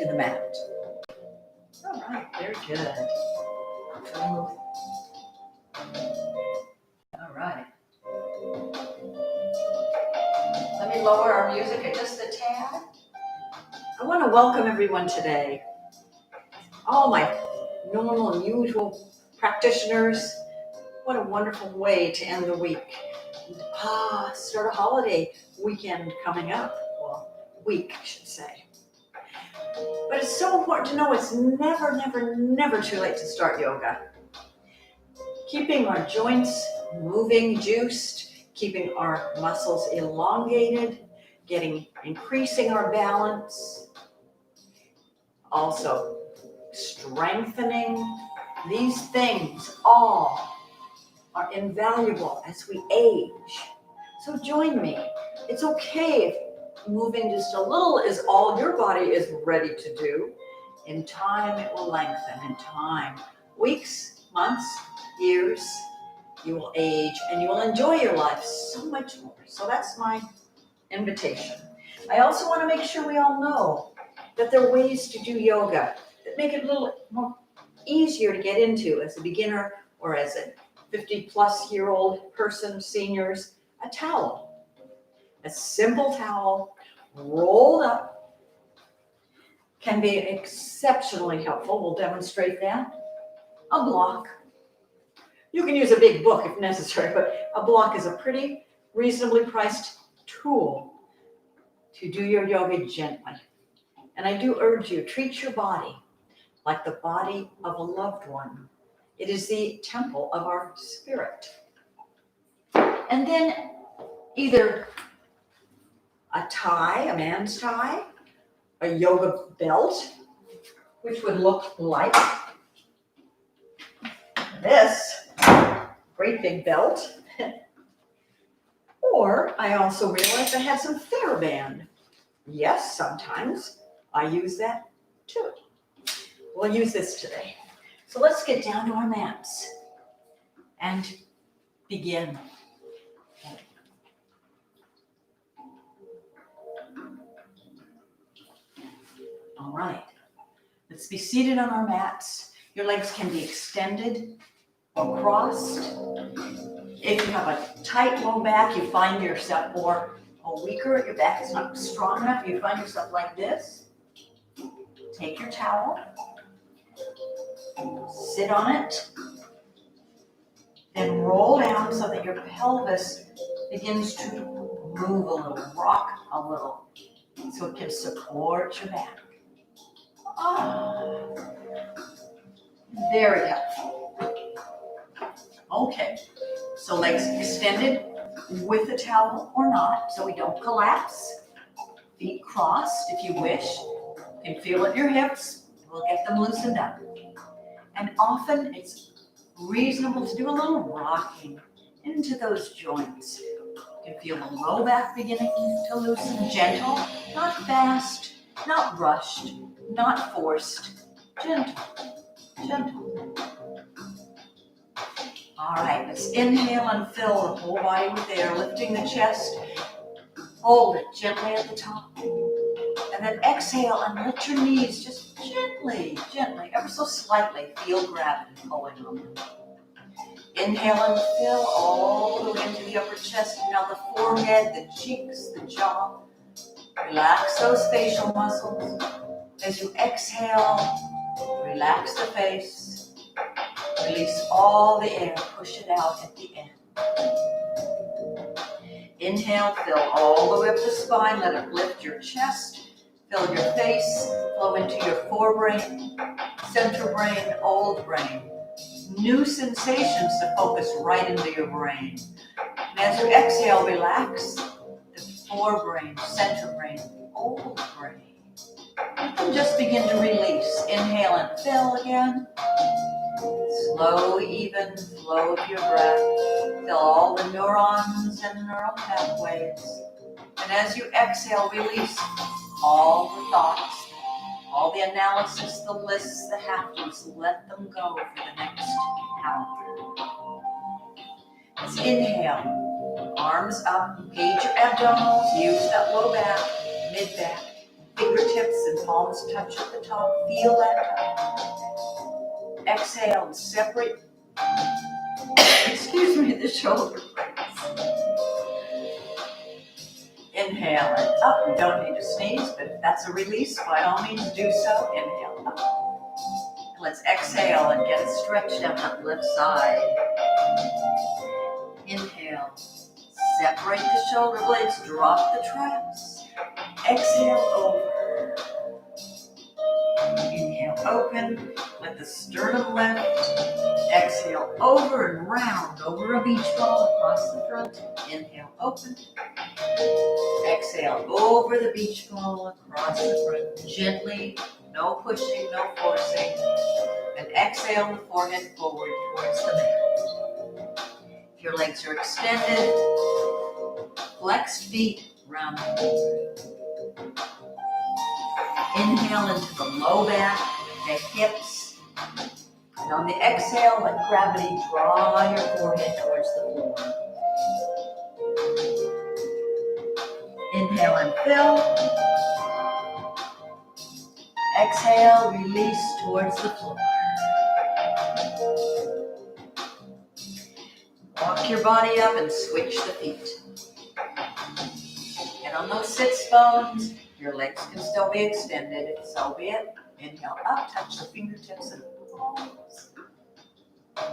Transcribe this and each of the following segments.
to the mat. All right, very good. All right. Let me lower our music just a tad. I want to welcome everyone today. All my normal and usual practitioners. What a wonderful way to end the week. Start a holiday weekend coming up. Well, week, I should say. But it's so important to know it's never, never, never too late to start yoga. Keeping our joints moving, juiced, keeping our muscles elongated, increasing our balance, also strengthening. These things all are invaluable as we age. So join me. It's okay if moving just a little is all your body is ready to do. In time, it will lengthen. In time, weeks, months, years, you will age and you will enjoy your life so much more. So that's my invitation. I also want to make sure we all know that there are ways to do yoga that make it a little more easier to get into as a beginner or as a 50-plus-year-old person, seniors. A towel, a simple towel rolled up can be exceptionally helpful. We'll demonstrate that. A block. You can use a big book if necessary, but a block is a pretty reasonably priced tool to do your yoga gently. And I do urge you, treat your body like the body of a loved one. It is the temple of our spirit. And then either a tie, a man's tie, a yoga belt, which would look like this great big belt. Or I also realized I had some TheraBand. Yes, sometimes I use that too. We'll use this today. So let's get down to our mats and begin. All right, let's be seated on our mats. Your legs can be extended or crossed. If you have a tight low back, you find yourself, or weaker, your back is not strong enough, you find yourself like this. Take your towel, sit on it, then roll down so that your pelvis begins to move a little, rock a little, so it can support your back. Very helpful. Okay, so legs extended with a towel or not, so we don't collapse. Feet crossed if you wish. You can feel it in your hips. We'll get them loosened up. And often it's reasonable to do a little rocking into those joints. You can feel the low back beginning to loosen, gentle, not fast, not rushed, not forced, gentle, gentle. All right, let's inhale and fill the whole body with air, lifting the chest. Hold it gently at the top. And then exhale and lift your knees just gently, ever so slightly. Feel gravity pulling on them. Inhale and fill all the way into the upper chest. Now the forehead, the cheeks, the jaw. Relax those facial muscles. As you exhale, relax the face. Release all the air. Push it out at the end. Inhale, fill all the way up the spine. Let it lift your chest. Fill your face. Flow into your forebrain, center brain, old brain. New sensations to focus right into your brain. And as you exhale, relax the forebrain, center brain, old brain. Let them just begin to release. Inhale and fill again. Slow, even flow of your breath. Fill all the neurons and neural pathways. And as you exhale, release all the thoughts, all the analysis, the lists, the have-tos. Let them go for the next hour. Let's inhale. Arms up. Engage your abdominals. Use that low back, mid back. Fingertips and palms touch at the top. Feel that touch. Exhale and separate, excuse me, the shoulder blades. Inhale and up. You don't need to sneeze, but if that's a release, by all means do so. Inhale up. Let's exhale and get a stretch down that left side. Inhale. Separate the shoulder blades. Drop the traps. Exhale over. Inhale, open. Let the sternum lift. Exhale over and round over a beach ball across the front. Inhale, open. Exhale over the beach ball across the front. Gently, no pushing, no forcing. And exhale the forehead forward towards the mat. If your legs are extended, flexed feet round over. Inhale into the low back, the hips. And on the exhale, let gravity draw your forehead towards the floor. Inhale and fill. Exhale, release towards the floor. Walk your body up and switch the feet. Get on those sits bones. Your legs can still be extended, so be it. Inhale up, touch the fingertips and palms.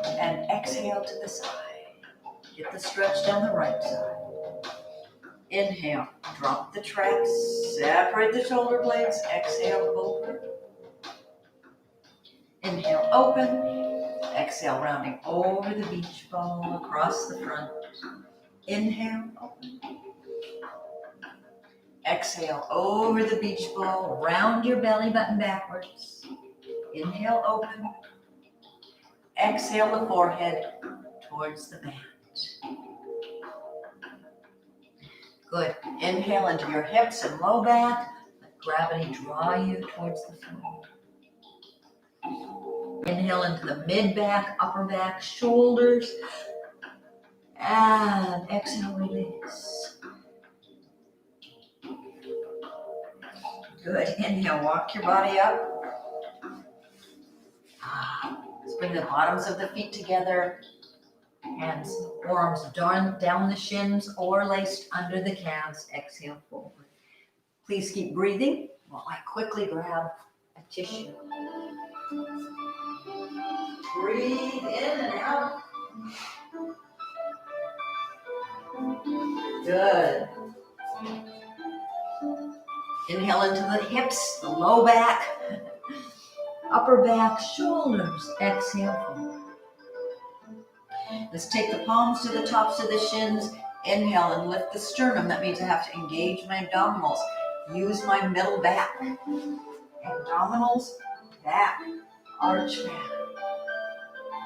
And exhale to the side. Get the stretch down the right side. Inhale, drop the traps, separate the shoulder blades, exhale over. Inhale, open. Exhale, rounding over the beach ball across the front. Inhale, open. Exhale, over the beach ball, round your belly button backwards. Inhale, open. Exhale the forehead towards the mat. Good. Inhale into your hips and low back. Let gravity draw you towards the floor. Inhale into the mid back, upper back, shoulders. And exhale, release. Good. Inhale, walk your body up. Let's bring the bottoms of the feet together. Hands, arms down the shins or laced under the calves. Exhale forward. Please keep breathing while I quickly grab a tissue. Breathe in and out. Good. Inhale into the hips, the low back, upper back, shoulders. Exhale forward. Let's take the palms to the tops of the shins. Inhale and lift the sternum. That means I have to engage my abdominals. Use my middle back. Abdominals, back, arch back.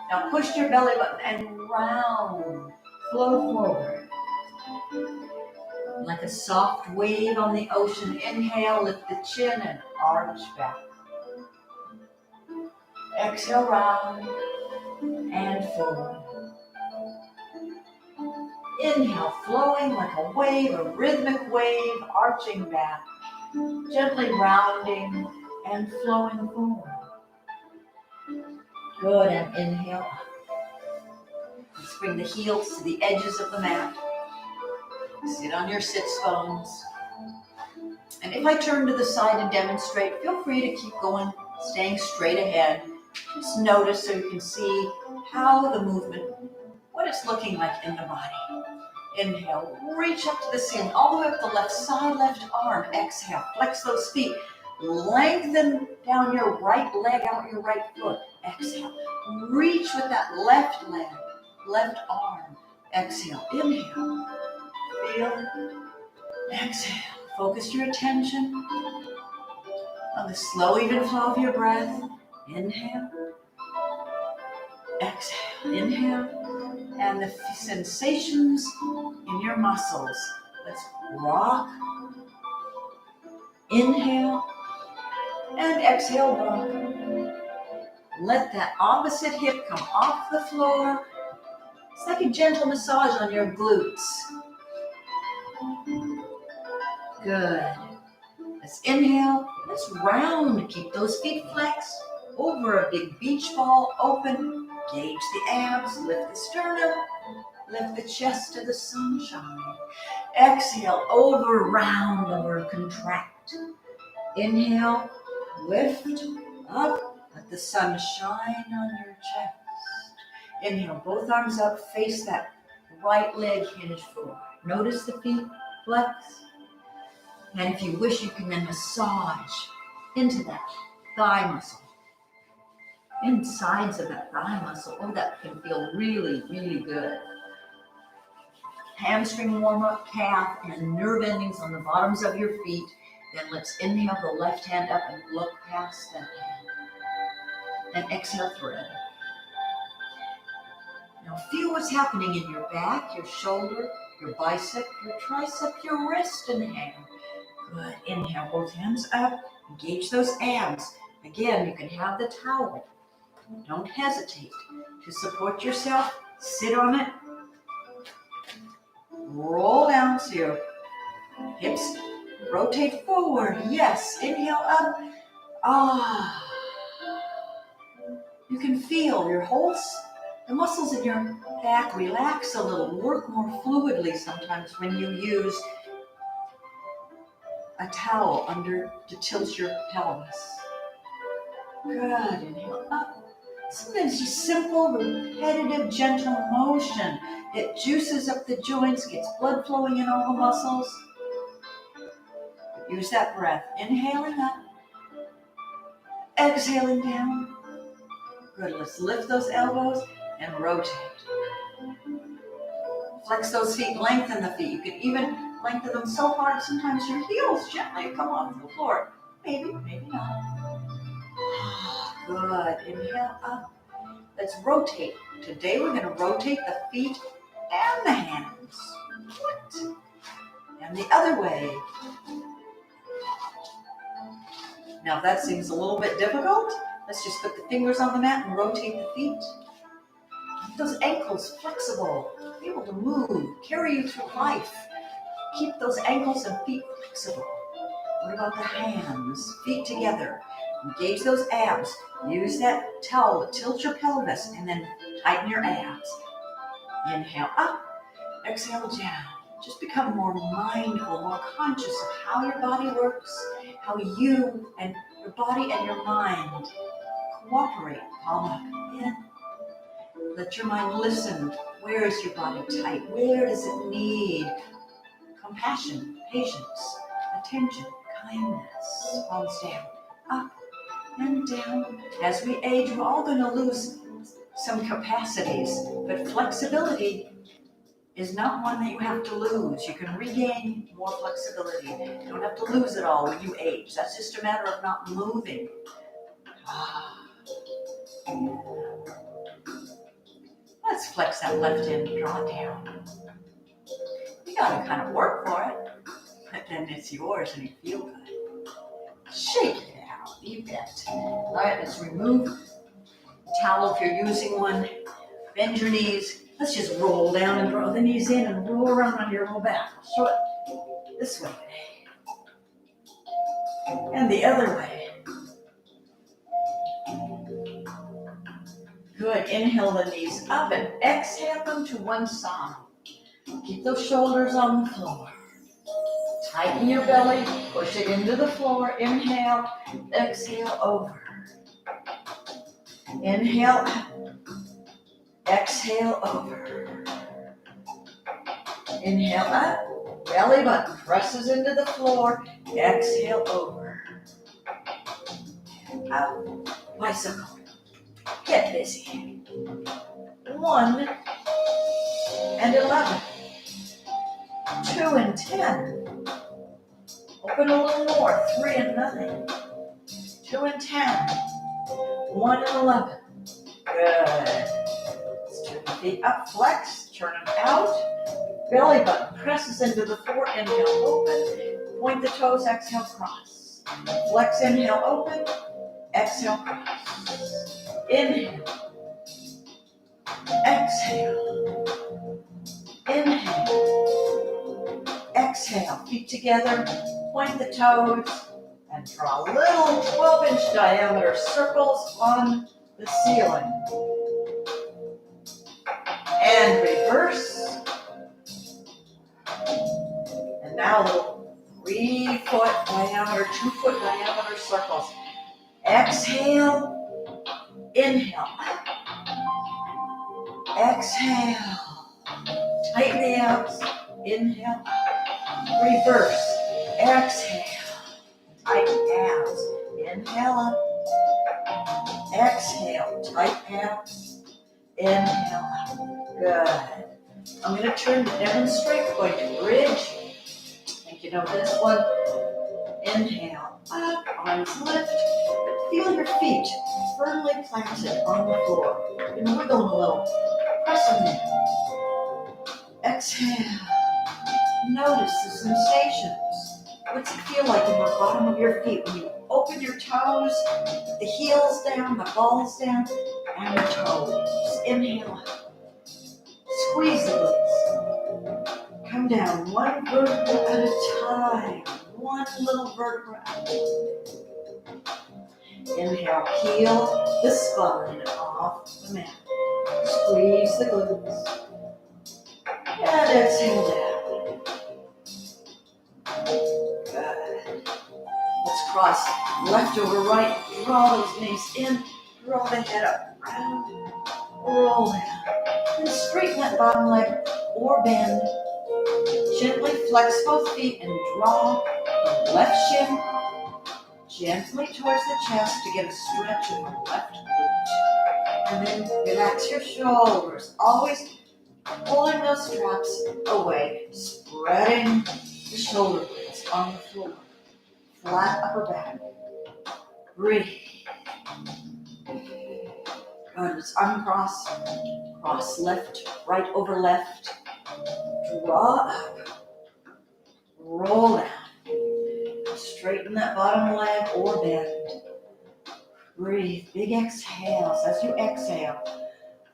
Now push your belly button and round. Flow forward. Like a soft wave on the ocean. Inhale, lift the chin and arch back. Exhale, round and forward. Inhale, flowing like a wave, a rhythmic wave, arching back, gently rounding and flowing forward. Good, and inhale up. Let's bring the heels to the edges of the mat. Sit on your sits bones. And if I turn to the side and demonstrate, feel free to keep going, staying straight ahead. Just notice so you can see how the movement, what it's looking like in the body. Inhale, reach up to the ceiling, all the way up the left side, left arm. Exhale, flex those feet. Lengthen down your right leg, out your right foot. Exhale, reach with that left leg, left arm. Exhale, inhale, feel, exhale. Focus your attention on the slow, even flow of your breath. Inhale, exhale, inhale. And the sensations in your muscles. Let's rock. Inhale and exhale, rock. Let that opposite hip come off the floor. It's like a gentle massage on your glutes. Good. Let's inhale. Let's round. Keep those feet flexed over a big beach ball. Open. Gauge the abs. Lift the sternum. Lift the chest to the sunshine. Exhale. Over, round, over, contract. Inhale. Lift up. Let the sun shine on your chest. Inhale. Both arms up. Face that right leg hinge forward. Notice the feet flex. And if you wish, you can then massage into that thigh muscle. Insides of that thigh muscle. Oh, that can feel really, really good. Hamstring warm up, calf, and nerve endings on the bottoms of your feet. Then let's inhale the left hand up and look past that hand. And exhale, thread. Now feel what's happening in your back, your shoulder, your bicep, your tricep, your wrist, and hand. Good. Inhale, both hands up. Engage those abs. Again, you can have the towel. Don't hesitate to support yourself. Sit on it. Roll down so your hips rotate forward. Yes. Inhale up. Ah. You can feel your the muscles in your back relax a little, work more fluidly sometimes when you use a towel under to tilt your pelvis. Good. Inhale up. Sometimes just simple, repetitive, gentle motion. It juices up the joints, gets blood flowing in all the muscles. Use that breath. Inhaling up. Exhaling down. Good. Let's lift those elbows and rotate. Flex those feet, lengthen the feet. You can even lengthen them so hard sometimes your heels gently come off the floor. Maybe, maybe not. Good. Inhale up. Let's rotate. Today we're going to rotate the feet and the hands. What? And the other way. Now if that seems a little bit difficult, let's just put the fingers on the mat and rotate the feet. Keep those ankles flexible. Be able to move, carry you through life. Keep those ankles and feet flexible. What about the hands? Feet together. Engage those abs. Use that towel to tilt your pelvis and then tighten your abs. Inhale up. Exhale down. Just become more mindful, more conscious of how your body works, how you and your body and your mind cooperate. Palm up. In. Let your mind listen. Where is your body tight? Where does it need compassion, patience, attention, kindness? Palms down. Up and down. As we age, we're all going to lose some capacities, but flexibility is not one that you have to lose. You can regain more flexibility. You don't have to lose it all when you age. That's just a matter of not moving. Let's flex that left hand, draw it down. You got to kind of work for it, but then it's yours and you feel good. Shake it out, you bet. All right, let's remove the towel if you're using one. Bend your knees. Let's just roll down and draw the knees in and roll around on your low back. Show it this way. And the other way. Good. Inhale the knees up and exhale them to one side. Keep those shoulders on the floor. Tighten your belly. Push it into the floor. Inhale. Exhale over. Inhale up. Exhale over. Inhale up. Belly button presses into the floor. Exhale over. Out. Bicycle. Get busy. 1 and 11. 2 and 10. Open a little more. 3 and 9. 2 and 10. 1 and 11. Good. Let's turn the feet up, flex, turn them out. Belly button presses into the floor. Inhale, open. Point the toes, exhale, cross. Flex, inhale, open. Exhale, cross. Inhale. Exhale. Inhale. Exhale. Feet together. Point the toes. draw little 12-inch diameter circles on the ceiling. And reverse. And now little 3-foot diameter, 2-foot diameter circles. Exhale, inhale, exhale, tighten the abs, inhale, reverse, exhale, tighten abs, inhale up, exhale, tighten abs, inhale up, good. I'm going to turn to demonstrate, we're going to bridge. I think you know this one. Inhale, up, arms lift, but feel your feet firmly planted on the floor. You're going to wiggle them a little, press them in. Exhale, notice the sensations. What's it feel like in the bottom of your feet when you open your toes, the heels down, the balls down, and the toes. Inhale up, squeeze the glutes. Come down one vertebra at a time. One little vertebra at a time. Inhale, peel the spine off the mat. Squeeze the glutes. And exhale down. Good. Let's cross left over right. Draw those knees in. Draw the head up. Round. Roll down. And straighten that bottom leg or bend. Gently flex both feet and draw the left shin gently towards the chest to get a stretch in the left glute. And then relax your shoulders, always pulling those straps away, spreading the shoulder blades on the floor. Flat upper back. Breathe. Good. Let's uncross. Cross left, right over left. Draw up. Roll down. Straighten that bottom leg or bend. Breathe. Big exhales. As you exhale,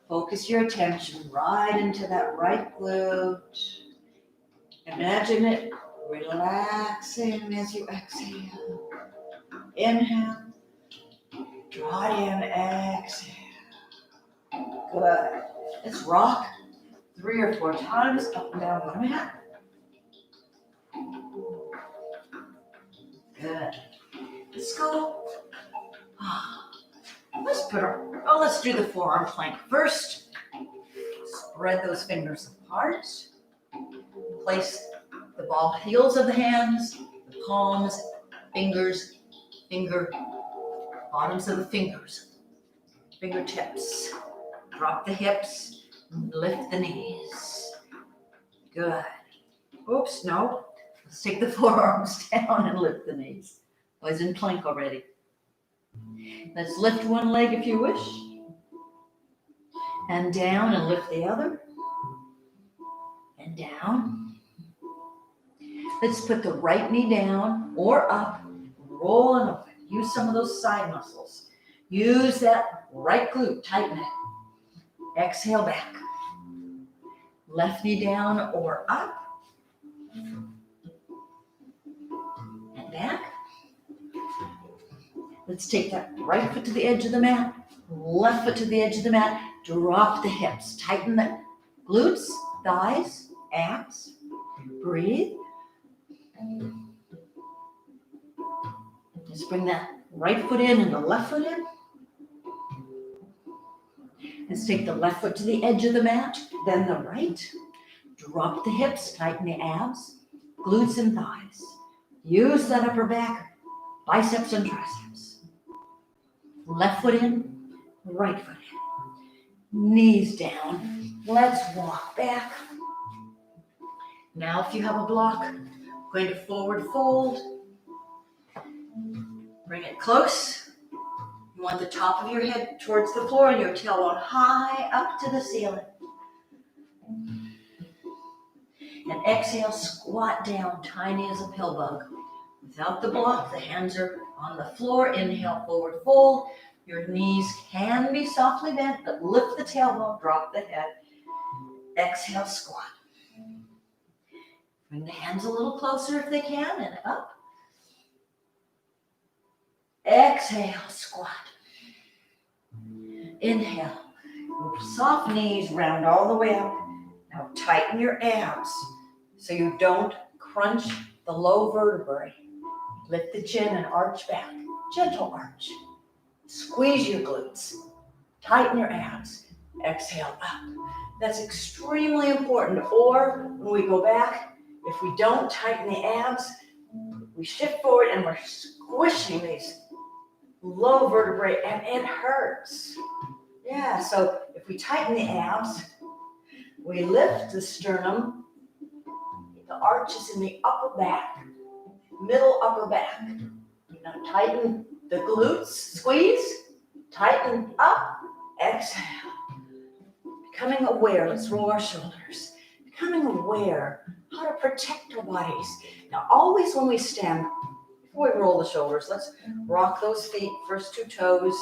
focus your attention right into that right glute. Imagine it relaxing as you exhale. Inhale. Draw it in. Exhale. Good. Let's rock 3 or 4 times up and down the mat. Good. Let's go. Let's do the forearm plank first. Spread those fingers apart. Place the ball heels of the hands, the palms, fingers, bottoms of the fingers, fingertips. Drop the hips, lift the knees. Good. Oops, no. Let's take the forearms down and lift the knees. I was in plank already. Let's lift one leg if you wish. And down and lift the other. And down. Let's put the right knee down or up. Roll and open. Use some of those side muscles. Use that right glute. Tighten it. Exhale back. Left knee down or up. And back. Let's take that right foot to the edge of the mat, left foot to the edge of the mat, drop the hips, tighten the glutes, thighs, abs, breathe. Just bring that right foot in and the left foot in. Let's take the left foot to the edge of the mat, then the right. Drop the hips, tighten the abs, glutes and thighs. Use that upper back, biceps and triceps. Left foot in, right foot in. Knees down. Let's walk back. Now if you have a block, going to forward fold. Bring it close. You want the top of your head towards the floor and your tailbone high up to the ceiling. And exhale, squat down, tiny as a pill bug. Without the block, the hands are on the floor. Inhale, forward fold. Your knees can be softly bent, but lift the tailbone, drop the head. Exhale, squat. Bring the hands a little closer if they can, and up. Exhale, squat. Inhale. Soft knees, round all the way up. Now tighten your abs so you don't crunch the low vertebrae. Lift the chin and arch back. Gentle arch. Squeeze your glutes. Tighten your abs. Exhale up. That's extremely important. Or when we go back, if we don't tighten the abs, we shift forward and we're squishing these low vertebrae and it hurts. Yeah, so if we tighten the abs, we lift the sternum, the arch is in the upper back, middle upper back. Now tighten the glutes, squeeze, tighten up, exhale. Becoming aware, let's roll our shoulders. Becoming aware how to protect our bodies. Now always when we stand, before we roll the shoulders, let's rock those feet, first two toes,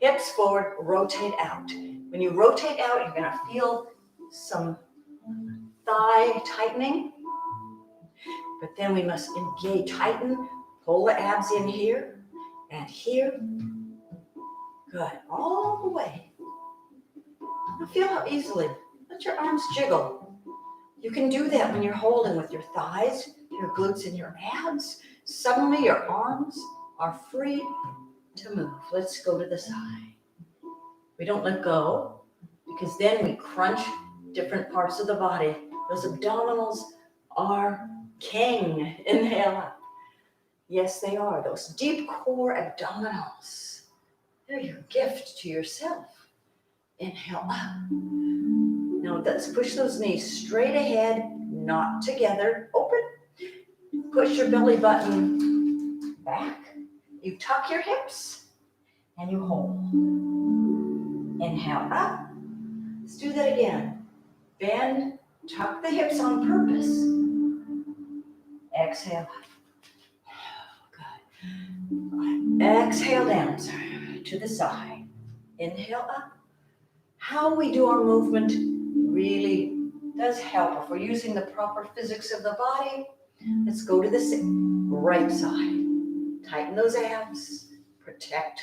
hips forward, rotate out. When you rotate out, you're gonna feel some thigh tightening, but then we must engage, tighten, pull the abs in here and here. Good, all the way. Now feel how easily, let your arms jiggle. You can do that when you're holding with your thighs, your glutes, and your abs. Suddenly your arms are free to move. Let's go to the side. We don't let go because then we crunch different parts of the body. Those abdominals are king. Inhale up. Yes, they are. Those deep core abdominals. They're your gift to yourself. Inhale up. Now let's push those knees straight ahead, not together. Open. Push your belly button back. You tuck your hips and you hold. Inhale up. Let's do that again. Bend, tuck the hips on purpose. Exhale. Good. Exhale down to the side. Inhale up. How we do our movement really does help. If we're using the proper physics of the body, let's go to the right side. Tighten those abs. Protect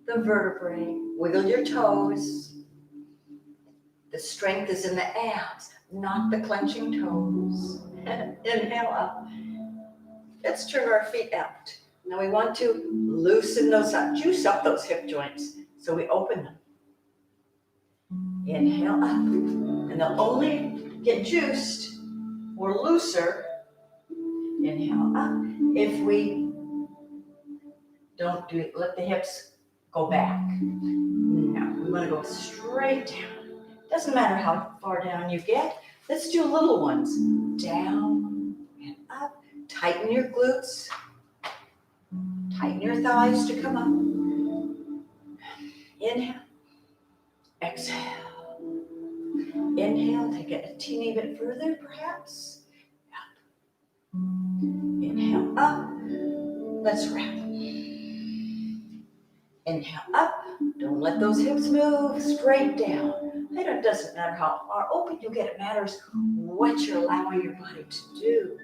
the vertebrae. Wiggle your toes. The strength is in the abs, not the clenching toes. Inhale up. Let's turn our feet out. Now we want to loosen those up, juice up those hip joints. So we open them. Inhale up. And they'll only get juiced or looser. Inhale up. If we don't do it, let the hips go back. No, we want to go straight down. Doesn't matter how far down you get. Let's do little ones. Down and up. Tighten your glutes. Tighten your thighs to come up. Inhale. Exhale. Inhale. Take it a teeny bit further, perhaps. Up. Inhale up. Let's wrap. Inhale up. Don't let those hips move. Straight down. It doesn't matter how far open you get. It matters what you're allowing your body to do.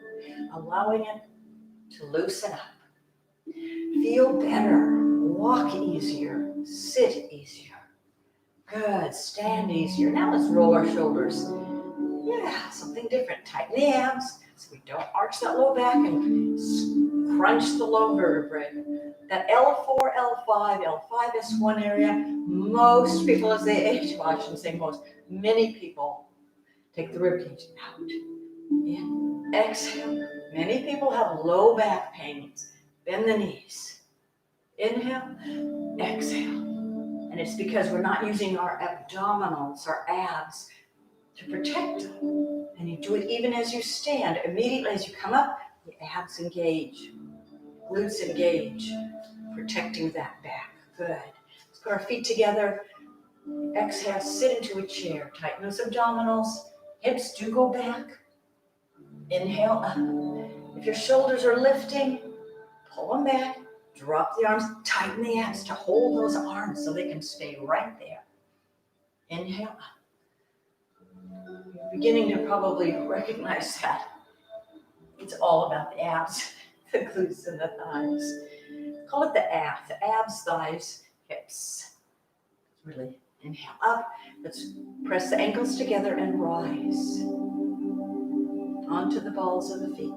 Allowing it to loosen up. Feel better. Walk easier. Sit easier. Good. Stand easier. Now let's roll our shoulders. Yeah, something different. Tighten the abs so we don't arch that low back and crunch the low vertebrae. That L4, L5, L5S1 area, most people as they age, well, I shouldn't say most, many people take the ribcage out. In. Exhale. Many people have low back pains. Bend the knees. Inhale. Exhale. And it's because we're not using our abdominals, our abs, to protect them. And you do it even as you stand. Immediately as you come up, the abs engage. Glutes engage. Protecting that back. Good. Let's put our feet together. Exhale, sit into a chair. Tighten those abdominals. Hips do go back. Inhale up. If your shoulders are lifting, pull them back. Drop the arms. Tighten the abs to hold those arms so they can stay right there. Inhale up. You're beginning to probably recognize that. It's all about the abs, the glutes, and the thighs. Call it the abs, thighs, hips. Really inhale up. Let's press the ankles together and rise onto the balls of the feet.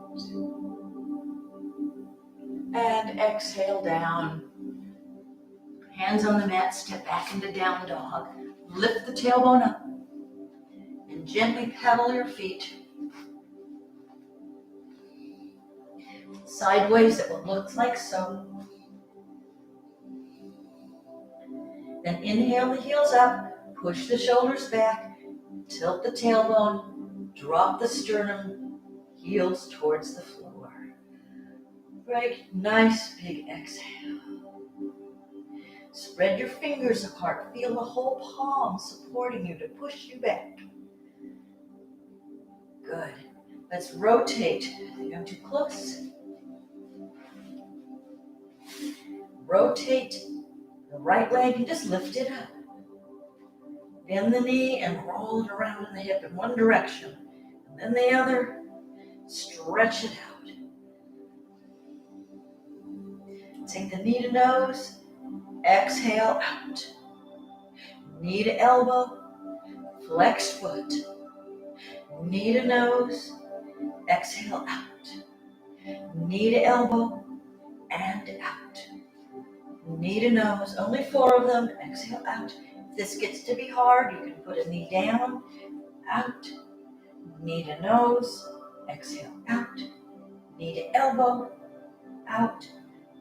And exhale down. Hands on the mat, step back into down dog. Lift the tailbone up and gently pedal your feet sideways at what looks like so. Then inhale the heels up, push the shoulders back, tilt the tailbone, drop the sternum, heels towards the floor. Great, nice big exhale. Spread your fingers apart, feel the whole palm supporting you to push you back. Good. Let's rotate. Come too close. Rotate the right leg and just lift it up. Bend the knee and roll it around in the hip in one direction. And then the other. Stretch it out. Take the knee to nose. Exhale out. Knee to elbow. Flex foot. Knee to nose. Exhale out. Knee to elbow. And out. Knee to nose. Only 4 of them. Exhale out. If this gets to be hard, you can put a knee down. Out. Knee to nose. Exhale out. Knee to elbow. Out.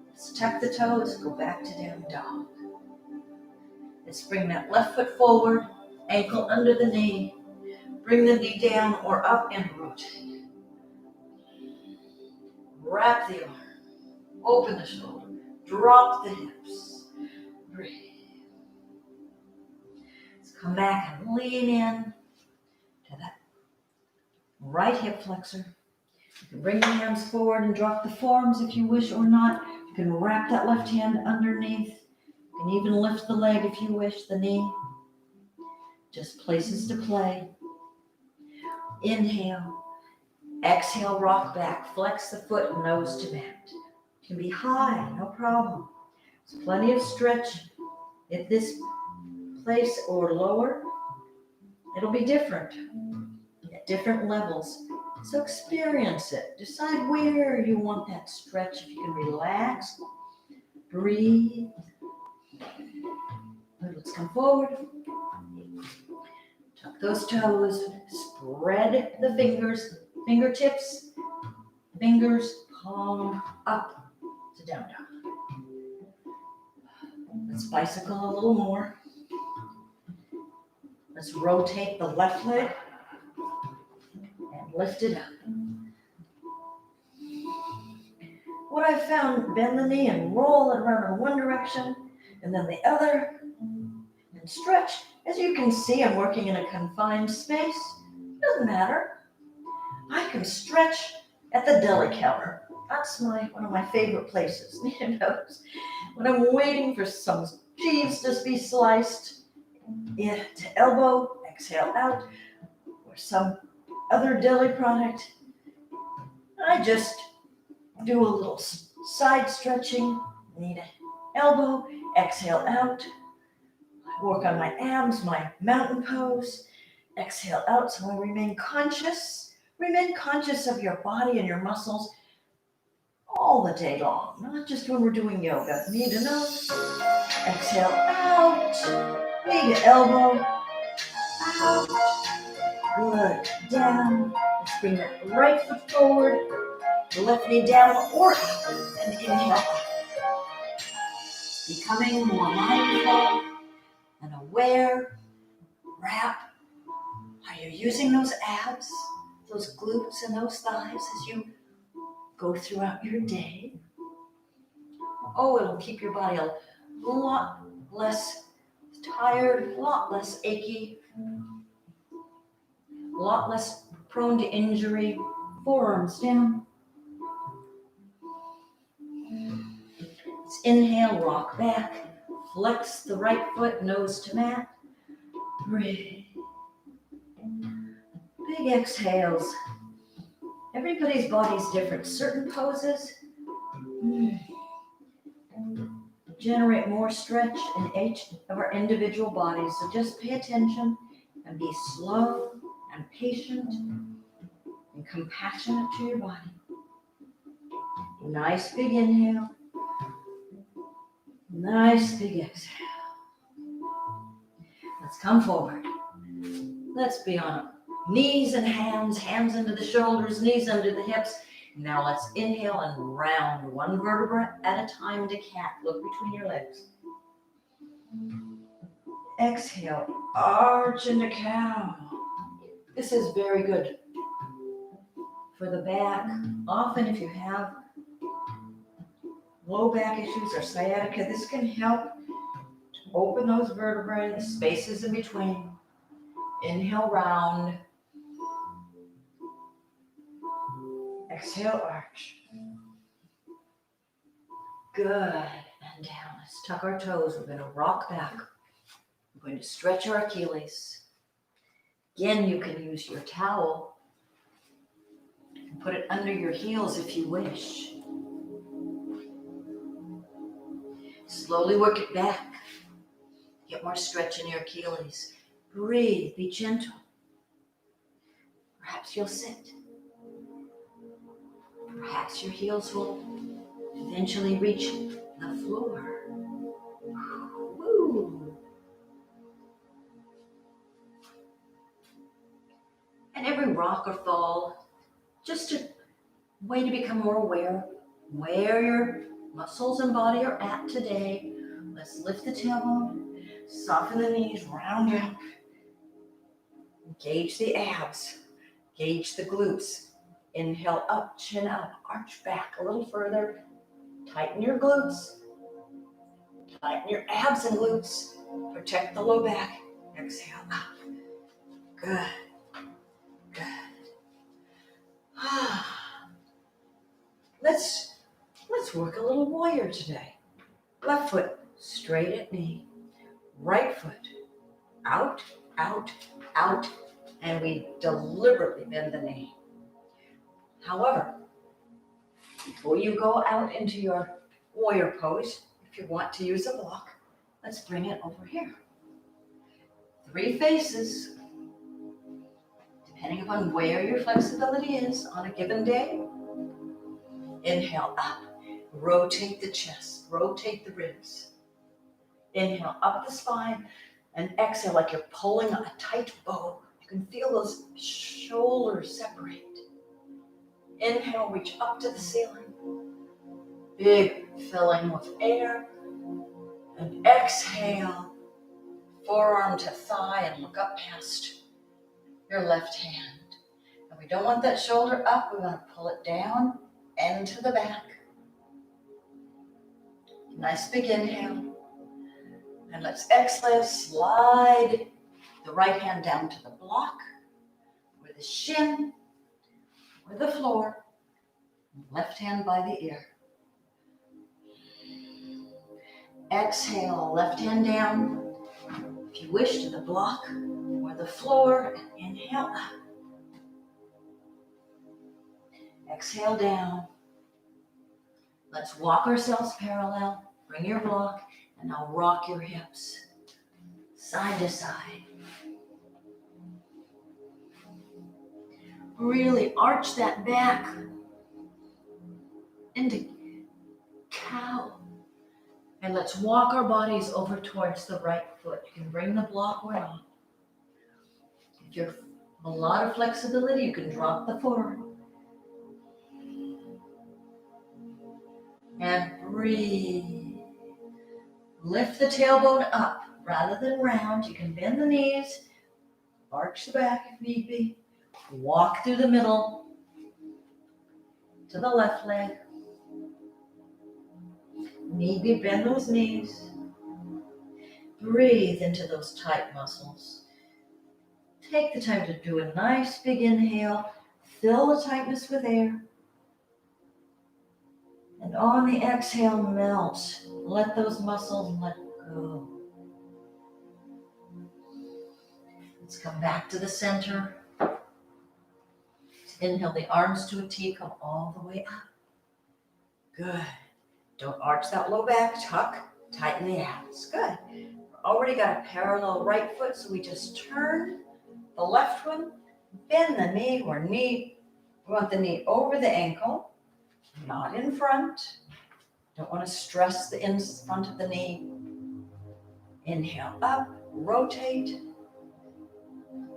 Let's tuck the toes. Go back to down dog. Let's bring that left foot forward. Ankle under the knee. Bring the knee down or up and rotate. Wrap the arm. Open the shoulder. Drop the hips. Breathe. Let's come back and lean in to that right hip flexor. You can bring the hands forward and drop the forearms if you wish or not. You can wrap that left hand underneath. You can even lift the leg if you wish, the knee. Just places to play. Inhale. Exhale, rock back. Flex the foot, nose to mat. It can be high, no problem. There's plenty of stretch at this place or lower. It'll be different at different levels. So experience it. Decide where you want that stretch. If you can relax, breathe. Good. Let's come forward. Tuck those toes. Spread the fingers, fingertips, fingers, palm up to down dog. Let's bicycle a little more. Let's rotate the left leg and lift it up. What I found, bend the knee and roll it around in one direction and then the other and stretch. As you can see, I'm working in a confined space. Doesn't matter. I can stretch at the deli counter. That's one of my favorite places. You know, when I'm waiting for some cheese to be sliced, to elbow, exhale out, or some other deli product, I just do a little side stretching, knee to elbow, exhale out. Work on my abs, my mountain pose. Exhale out so I remain conscious. Remain conscious of your body and your muscles all the day long, not just when we're doing yoga. Knee to nose. Exhale out. Knee to elbow. Out. Good. Down. Let's bring that right foot forward. The left knee down or up. And inhale up. Becoming more mindful and aware. Wrap. Are you using those abs, those glutes and those thighs as you go throughout your day? Oh, it'll keep your body a lot less tired, a lot less achy, a lot less prone to injury. Forearms down. Let's inhale, rock back. Flex the right foot, nose to mat. Breathe. Big exhales. Everybody's body's different. Certain poses generate more stretch in each of our individual bodies. So just pay attention and be slow and patient and compassionate to your body. Nice big inhale. Nice big exhale. Let's come forward. Let's be on knees and hands, hands into the shoulders, knees under the hips. Now let's inhale and round one vertebra at a time to cat. Look between your legs. Exhale, arch into cow. This is very good for the back. Often if you have low back issues or sciatica, this can help to open those vertebrae, the spaces in between. Inhale, round. Exhale, arch. Good. And down. Let's tuck our toes. We're going to rock back. We're going to stretch our Achilles. Again, you can use your towel and put it under your heels if you wish. Slowly work it back. Get more stretch in your Achilles. Breathe. Be gentle. Perhaps you'll sit. Perhaps your heels will eventually reach the floor. Woo. And every rock or fall, just a way to become more aware where your muscles and body are at today. Let's lift the tailbone, soften the knees, round up. Engage the abs, engage the glutes. Inhale up, chin up, arch back a little further. Tighten your glutes. Tighten your abs and glutes. Protect the low back. Exhale up. Good. Good. Let's work a little warrior today. Left foot straight at knee. Right foot out, out, out. And we deliberately bend the knee. However, before you go out into your warrior pose, if you want to use a block, let's bring it over here. 3 faces, depending upon where your flexibility is on a given day. Inhale up, rotate the chest, rotate the ribs. Inhale up the spine, and exhale like you're pulling a tight bow. You can feel those shoulders separate. Inhale, reach up to the ceiling. Big filling with air. And exhale, forearm to thigh and look up past your left hand. And we don't want that shoulder up. We want to pull it down and to the back. Nice big inhale. And let's exhale, slide the right hand down to the block, or the shin, or the floor. Left hand by the ear. Exhale, left hand down, if you wish, to the block or the floor, and inhale up. Exhale down. Let's walk ourselves parallel. Bring your block, and now rock your hips side to side. Really arch that back into cow. And let's walk our bodies over towards the right foot. You can bring the block or not. If you have a lot of flexibility, you can drop the forward. And breathe. Lift the tailbone up rather than round. You can bend the knees, arch the back if need be. Walk through the middle to the left leg. Need be, bend those knees. Breathe into those tight muscles. Take the time to do a nice big inhale. Fill the tightness with air. And on the exhale, melt. Let those muscles let go. Let's come back to the center. Inhale the arms to a T. Come all the way up. Good. Don't arch that low back. Tuck Tighten the abs. Good. Already got a parallel right foot, so we just turn the left one, bend the knee or knee. We want the knee over the ankle, not in front. Don't want to stress the in front of the knee. Inhale up, rotate,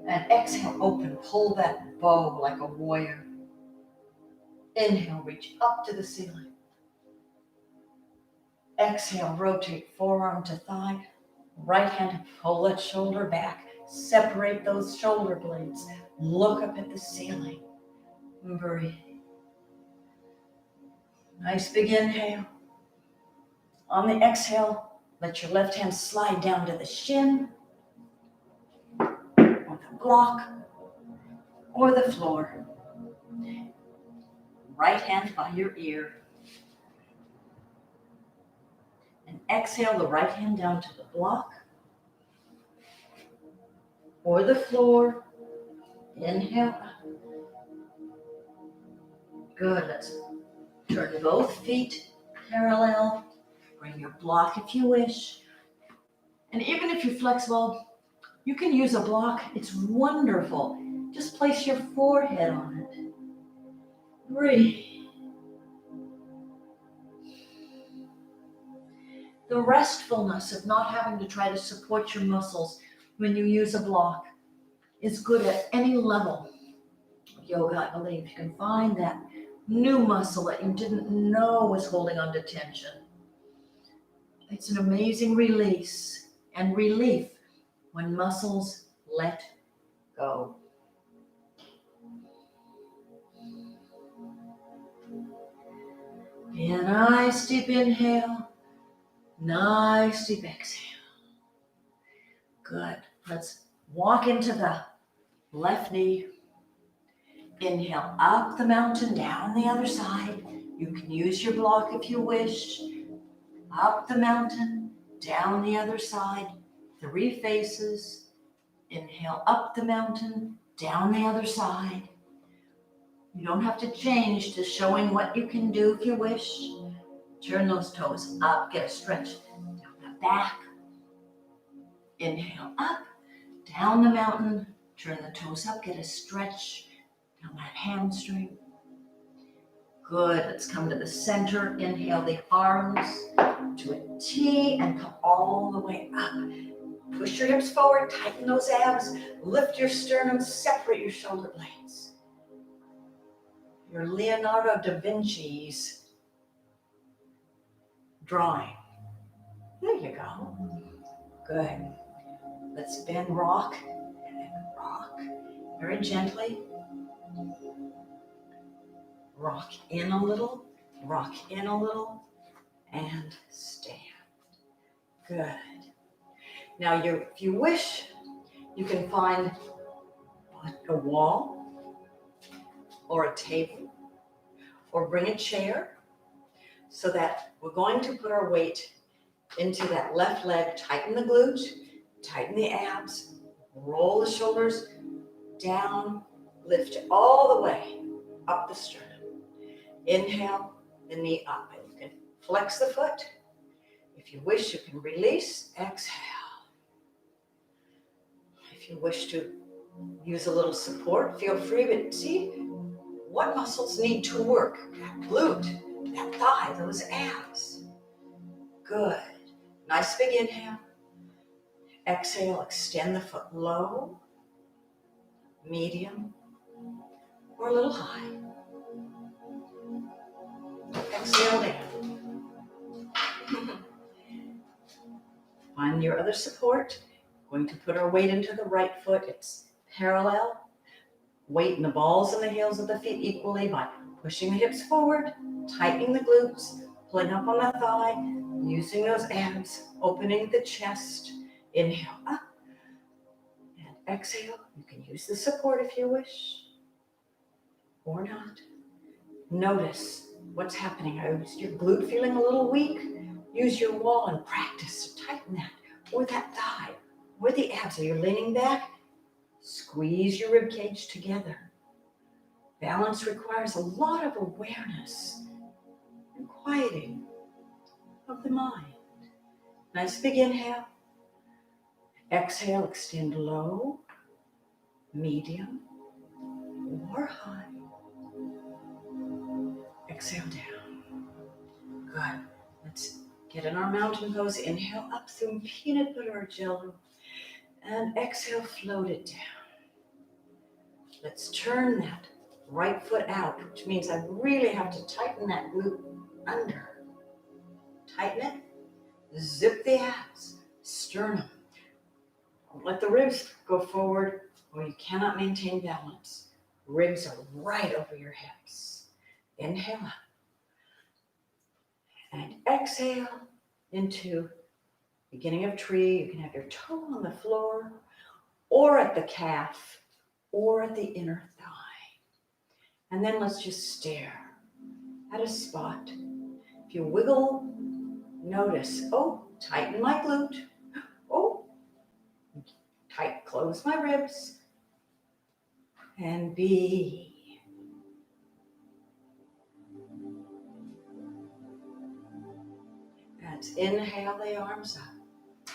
and exhale, open. Pull that bow like a warrior. Inhale, reach up to the ceiling. Exhale, rotate forearm to thigh. Right hand, pull that shoulder back. Separate those shoulder blades. Look up at the ceiling. Breathe. Nice big inhale. On the exhale, let your left hand slide down to the shin, or the block, or the floor. Right hand by your ear. And exhale the right hand down to the block, or the floor. Inhale. Good. Let's turn both feet parallel. Bring your block if you wish. And even if you're flexible, you can use a block. It's wonderful. Just place your forehead on it. Breathe. The restfulness of not having to try to support your muscles when you use a block is good at any level of yoga, I believe. You can find that new muscle that you didn't know was holding on to tension. It's an amazing release and relief when muscles let go. And a nice deep inhale, nice deep exhale. Good. Let's walk into the left knee. Inhale up the mountain, down the other side. You can use your block if you wish. Up the mountain, down the other side. 3 faces. Inhale up the mountain, down the other side. You don't have to change to showing what you can do if you wish. Turn those toes up, get a stretch down the back. Inhale up, down the mountain. Turn the toes up, get a stretch down that hamstring. Good. Let's come to the center. Inhale the arms to a T and come all the way up. Push your hips forward, tighten those abs, lift your sternum, separate your shoulder blades. Your Leonardo da Vinci's drawing. There you go. Good. Let's bend, rock, and then rock. Very gently. Rock in a little, and stand. Good. Now, if you wish, you can find a wall or a table or bring a chair so that we're going to put our weight into that left leg. Tighten the glutes, tighten the abs, roll the shoulders down, lift all the way up the sternum. Inhale the knee up, and you can flex the foot. If you wish, you can release, exhale. If you wish to use a little support, feel free, but see what muscles need to work. That glute, that thigh, those abs. Good. Nice big inhale. Exhale, extend the foot low, medium, or a little high. Exhale down. Find your other support. Going to put our weight into the right foot. It's parallel. Weight in the balls and the heels of the feet equally by pushing the hips forward, tightening the glutes, pulling up on the thigh, using those abs, opening the chest. Inhale up and exhale. You can use the support if you wish or not. Notice what's happening. Is your glute feeling a little weak? Use your wall and practice to tighten that, or that thigh, or the abs. Are you leaning back? Squeeze your rib cage together. Balance requires a lot of awareness and quieting of the mind. Nice big inhale. Exhale, extend low, medium, or high. Exhale down. Good. Let's get in our mountain pose. Inhale up through peanut butter or jello. And exhale, float it down. Let's turn that right foot out, which means I really have to tighten that glute under. Tighten it. Zip the abs. Sternum. Don't let the ribs go forward or you cannot maintain balance. Ribs are right over your hips. Inhale up. And exhale into beginning of tree. You can have your toe on the floor or at the calf or at the inner thigh. And then let's just stare at a spot. If you wiggle, notice, oh, tighten my glute. Oh, tight, close my ribs. And be. Let's inhale the arms up.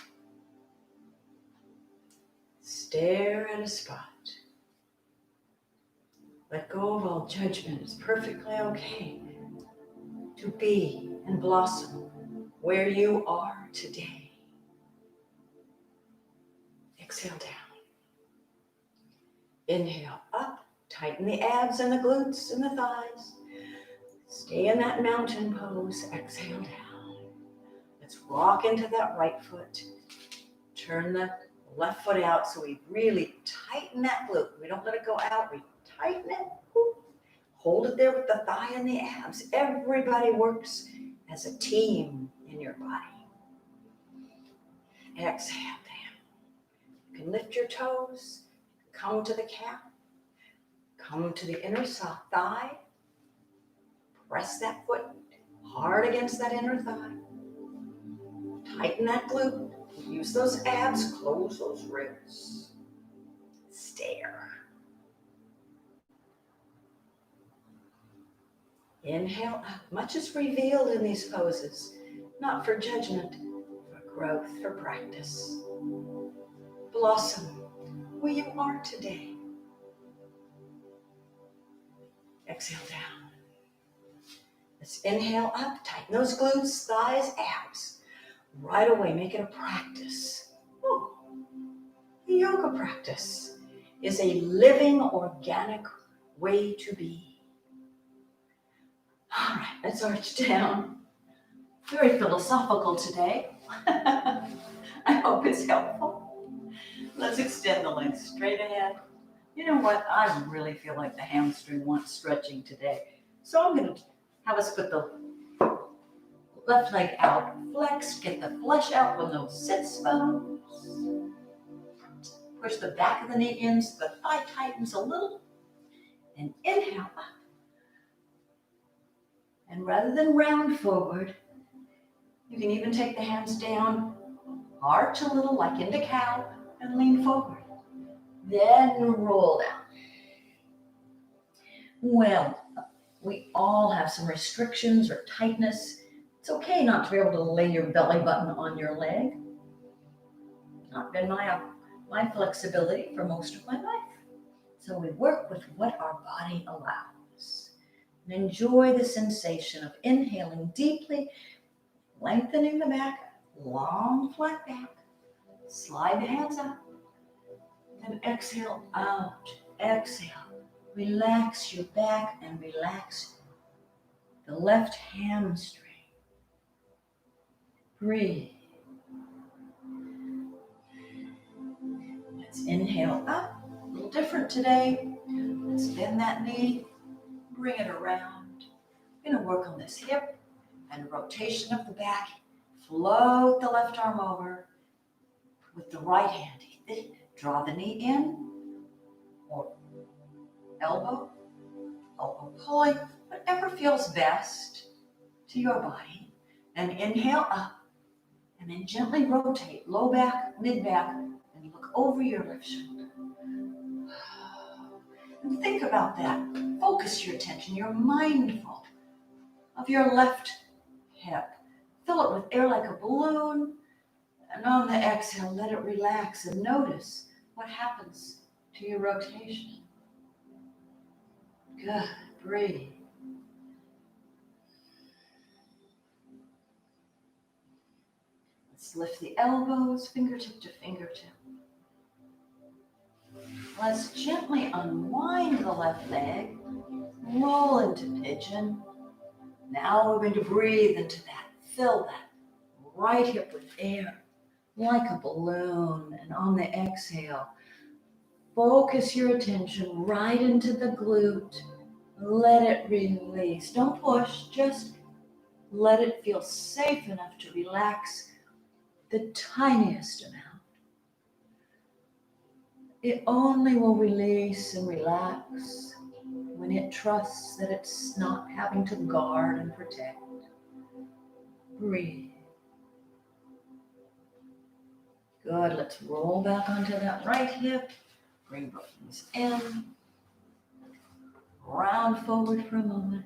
Stare at a spot. Let go of all judgment. It's perfectly okay to be and blossom where you are today. Exhale down. Inhale up. Tighten the abs and the glutes and the thighs. Stay in that mountain pose. Exhale down. Let's rock into that right foot. Turn the left foot out so we really tighten that glute. We don't let it go out. We tighten it. Hold it there with the thigh and the abs. Everybody works as a team in your body. Exhale down. You can lift your toes. Come to the calf. Come to the inner thigh. Press that foot hard against that inner thigh. Tighten that glute. Use those abs. Close those ribs. Stare. Inhale up. Much is revealed in these poses, not for judgment, for growth, for practice. Blossom where you are today. Exhale down. Let's inhale up. Tighten those glutes, thighs, abs. Right away, make it a practice. The yoga practice is a living, organic way to be. All right, let's arch down. Very philosophical today. I hope it's helpful. Let's extend the legs straight ahead. You know what? I really feel like the hamstring wants stretching today. So I'm going to have us put the left leg out, flex, get the flesh out from those sits bones. Push the back of the knee in so the thigh tightens a little. And inhale up. And rather than round forward, you can even take the hands down, arch a little like into cow, and lean forward. Then roll down. Well, we all have some restrictions or tightness. It's okay not to be able to lay your belly button on your leg. Not been my flexibility for most of my life. So we work with what our body allows. And enjoy the sensation of inhaling deeply, lengthening the back, long flat back. Slide the hands up. Then exhale out. Exhale. Relax your back and relax the left hamstring. Breathe. Let's inhale up. A little different today. Let's bend that knee. Bring it around. We're going to work on this hip and rotation of the back. Float the left arm over with the right hand. Draw the knee in or elbow pulling, whatever feels best to your body. Then inhale up and then gently rotate low back, mid back, and look over your left shoulder. And think about that. Focus your attention. You're mindful of your left hip. Fill it with air like a balloon. And on the exhale, let it relax and notice what happens to your rotation. Good. Breathe. Let's lift the elbows, fingertip to fingertip. Let's gently unwind the left leg, roll into pigeon. Now we're going to breathe into that. Fill that right hip with air, like a balloon. And on the exhale, focus your attention right into the glute. Let it release. Don't push, just let it feel safe enough to relax the tiniest amount. It only will release and relax when it trusts that it's not having to guard and protect. Breathe. Good. Let's roll back onto that right hip. Bring both knees in. Round forward for a moment.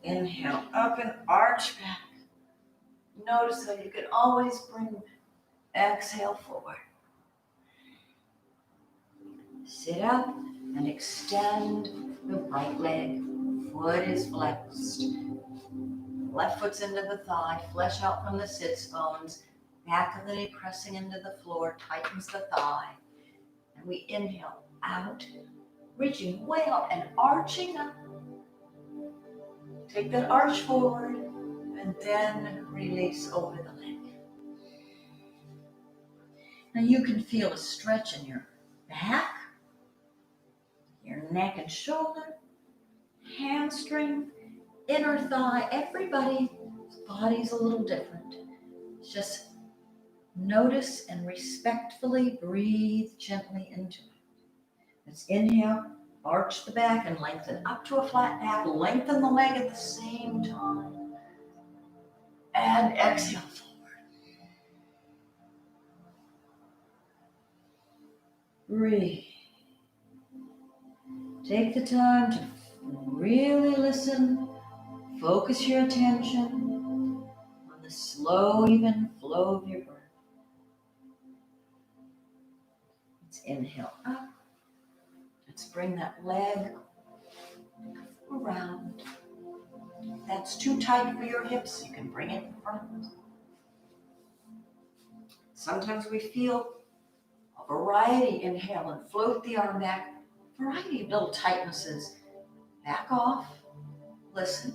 Inhale up and arch back. Notice how you can always bring exhale forward. Sit up and extend the right leg. Foot is flexed. Left foot's into the thigh. Flesh out from the sits bones. Back of the knee pressing into the floor. Tightens the thigh. And we inhale out. Reaching way out and arching up. Take that arch forward and then release over the leg. Now you can feel a stretch in your back, your neck and shoulder, hamstring, inner thigh. Everybody's body's a little different. Just notice and respectfully breathe gently into it. Let's inhale, arch the back and lengthen up to a flat back. Lengthen the leg at the same time. And exhale forward. Breathe. Take the time to really listen. Focus your attention on the slow, even flow of your breath. Let's inhale up. Let's bring that leg around. If that's too tight for your hips, you can bring it in front. Sometimes we feel a variety. Inhale and float the arm back. Variety of little tightnesses. Back off. Listen.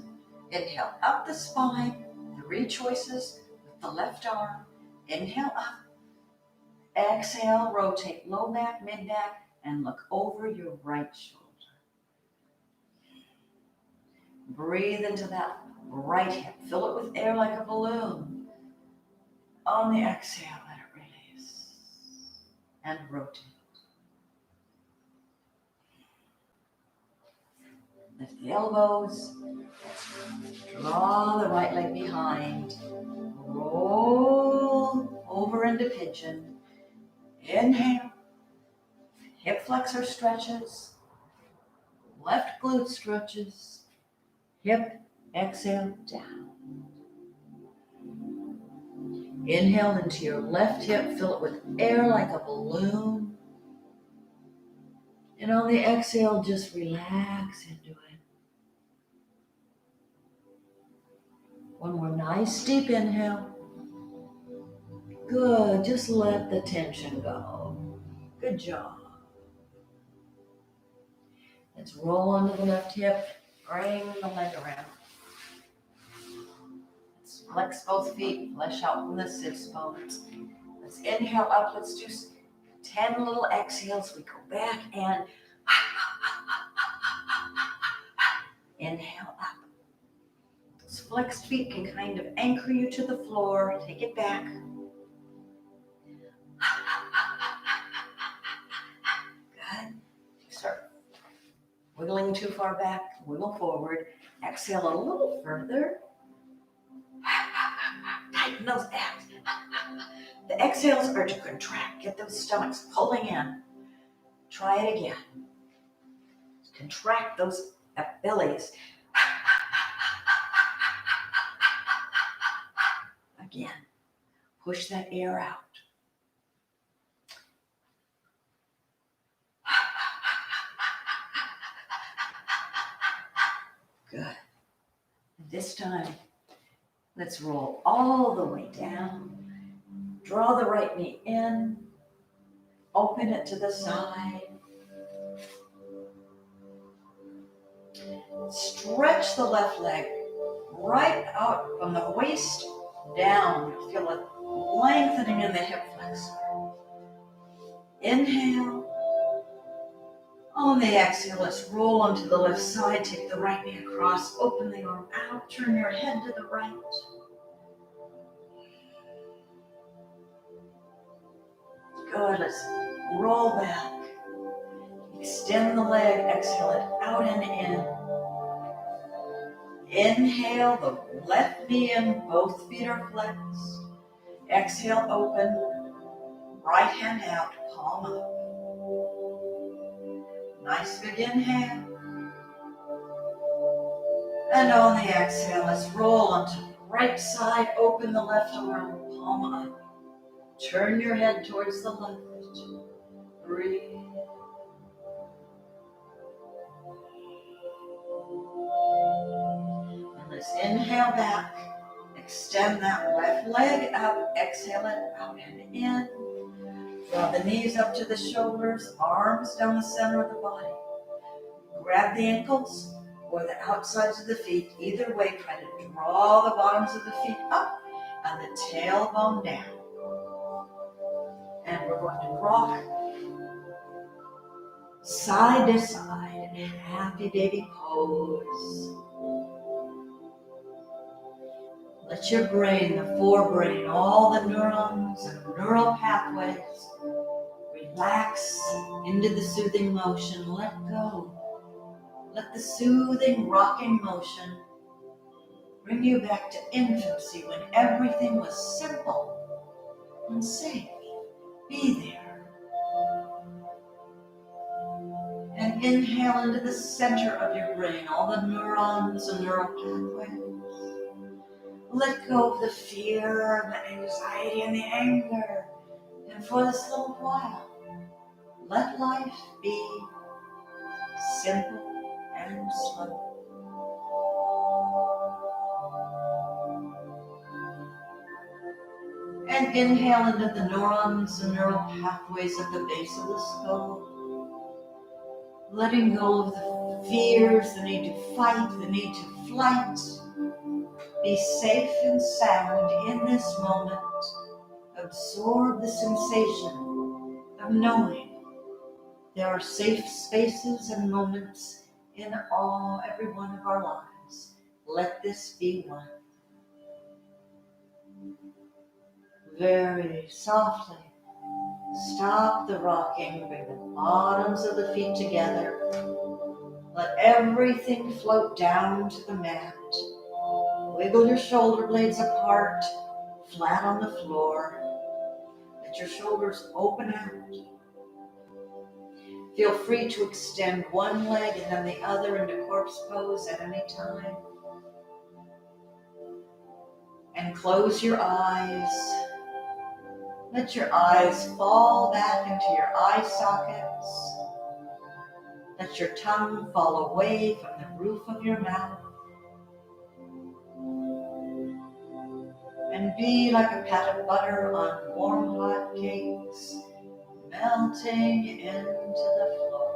Inhale up the spine. 3 choices with the left arm. Inhale up. Exhale, rotate low back, mid back, and look over your right shoulder. Breathe into that right hip. Fill it with air like a balloon. On the exhale, let it release. And rotate. Lift the elbows. Draw the right leg behind. Roll over into pigeon. Inhale. Hip flexor stretches. Left glute stretches. Hip, exhale, down. Inhale into your left hip. Fill it with air like a balloon. And on the exhale, just relax into it. One more nice deep inhale. Good. Just let the tension go. Good job. Let's roll onto the left hip. Bring the leg around. Let's flex both feet. Flesh out from the sits bones. Let's inhale up. Let's do 10 little exhales. We go back and inhale up. Those flexed feet can kind of anchor you to the floor. Take it back. Good. Start wiggling too far back, wiggle forward. Exhale a little further. Tighten those abs. The exhales are to contract. Get those stomachs pulling in. Try it again. Contract those bellies. Again. Push that air out. Good. This time, let's roll all the way down. Draw the right knee in. Open it to the side. Stretch the left leg right out from the waist down. You'll feel a lengthening in the hip flexor. Inhale. On the exhale, let's roll onto the left side. Take the right knee across. Open the arm out. Turn your head to the right. Good. Let's roll back. Extend the leg. Exhale it out and in. Inhale, the left knee in. Both feet are flexed. Exhale, open. Right hand out. Palm up. Nice big inhale. And on the exhale, let's roll onto the right side. Open the left arm. Palm up. Turn your head towards the left. Breathe. And let's inhale back. Extend that left leg up. Exhale it out and in. Draw the knees up to the shoulders. Arms down the center of the body. Grab the ankles or the outsides of the feet. Either way, try to draw the bottoms of the feet up and the tailbone down. And we're going to rock side to side in happy baby pose. Let your brain, the forebrain, all the neurons and neural pathways relax into the soothing motion. Let go. Let the soothing, rocking motion bring you back to infancy when everything was simple and safe. Be there. And inhale into the center of your brain, all the neurons and neural pathways. Let go of the fear and the anxiety and the anger. And for this little while, let life be simple and slow. And inhale into the neurons and neural pathways at the base of the skull. Letting go of the fears, the need to fight, the need to flight. Be safe and sound in this moment. Absorb the sensation of knowing there are safe spaces and moments in every one of our lives. Let this be one. Very softly, stop the rocking, bring the bottoms of the feet together. Let everything float down to the mat. Wiggle your shoulder blades apart, flat on the floor. Let your shoulders open out. Feel free to extend one leg and then the other into corpse pose at any time. And close your eyes. Let your eyes fall back into your eye sockets. Let your tongue fall away from the roof of your mouth. And be like a pat of butter on warm hot cakes, melting into the floor.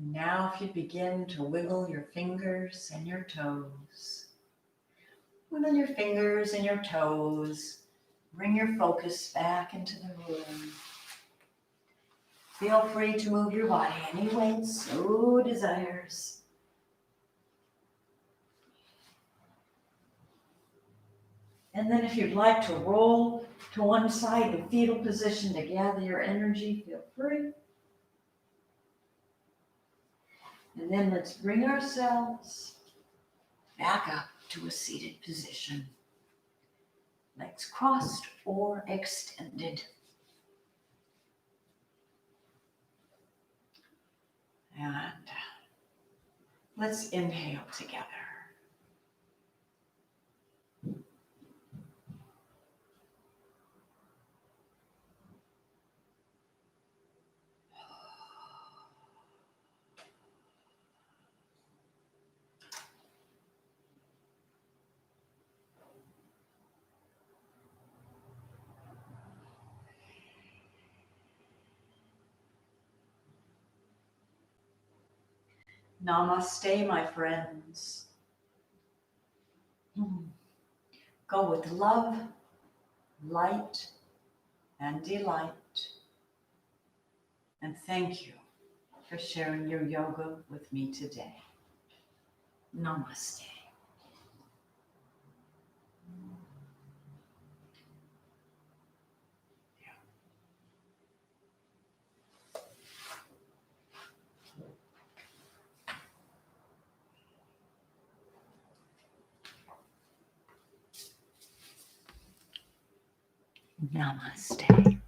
Now if you begin to wiggle your fingers and your toes. Wiggle your fingers and your toes. Bring your focus back into the room. Feel free to move your body any way it so desires. And then if you'd like to roll to one side, the fetal position to gather your energy, feel free. And then let's bring ourselves back up to a seated position. Legs crossed or extended. And let's inhale together. Namaste, my friends. Go with love, light, and delight. And thank you for sharing your yoga with me today. Namaste. Namaste.